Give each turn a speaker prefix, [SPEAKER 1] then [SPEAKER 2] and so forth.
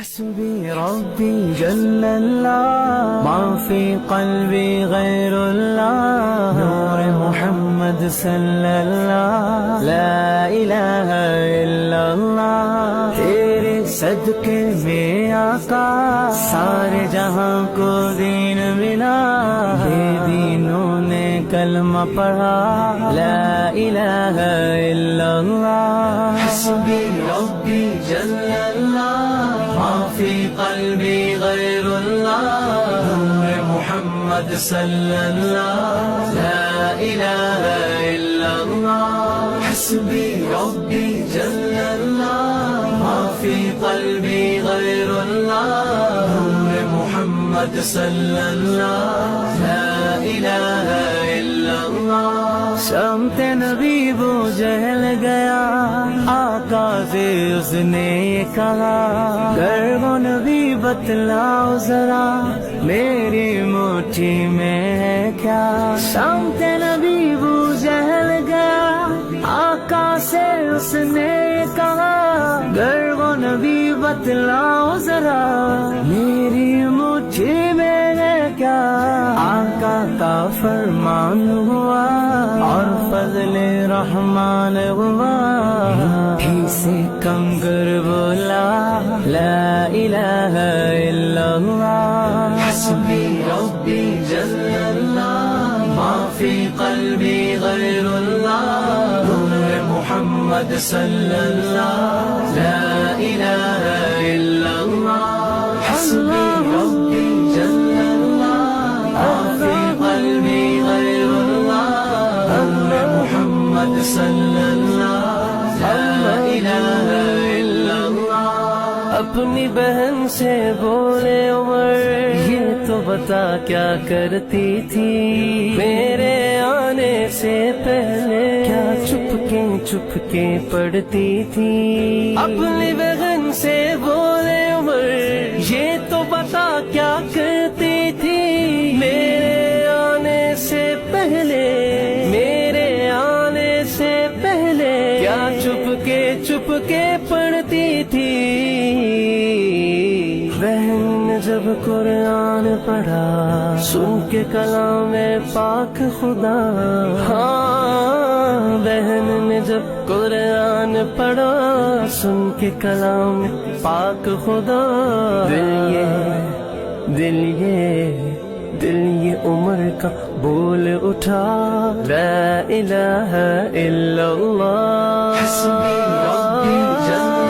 [SPEAKER 1] حسبي ربي جل الله ما في قلبي غير الله نور محمد صلی اللہ لا الہ الا اللہ تیرے صدقے میں آقا سارے جہاں کو دین ملا بے دینوں نے کلمہ پڑھا لا الہ الا اللہ حسبی ربی جل اللہ ما فی قلبی غیر اللہ نور محمد صلی اللہ لا الہ الا اللہ حسبی ربی جل اللہ ما فی قلبی غیر اللہ نور محمد صلی اللہ لا الہ الا اللہ سمت نبی وہ جہل گیا آقا سے اس نے یہ کہا گر وہ نبی بتلاؤ ذرا میری مٹھی میں ہے کیا سمت نبی وہ جہل گیا آقا سے اس نے یہ کہا گر وہ نبی بتلاؤ ذرا میری مٹھی میں ہے کیا آقا کا فرمان ہوا اور فضل رحمان ہوا ہی سے کم گر بولا لا الہ الا اللہ حسبی ربی جل اللہ ما فی قلبی غیر اللہ نور محمد صلی اللہ لا الہ الا اللہ حسبی ربی جل اللہ ما فی قلبی غیر اللہ نور محمد صلی اللہ لا الہ الا اللہ اپنی بہن سے بولے عمر یہ تو بتا کیا کرتی تھی میرے آنے سے پہلے کیا چپ کے پڑھتی تھی اپنی بہن سے بولے عمر یہ تو بتا کیا کرتی تھی میرے آنے سے پہلے کیا چپ کے پڑھتی تھی بہن نے جب قرآن پڑھا سن کے کلام پاک خدا ہاں بہن نے جب قرآن پڑھا سن کے کلام پاک خدا دل یہ عمر کا بول اٹھا لا الہ الا اللہ حسبی ربی جل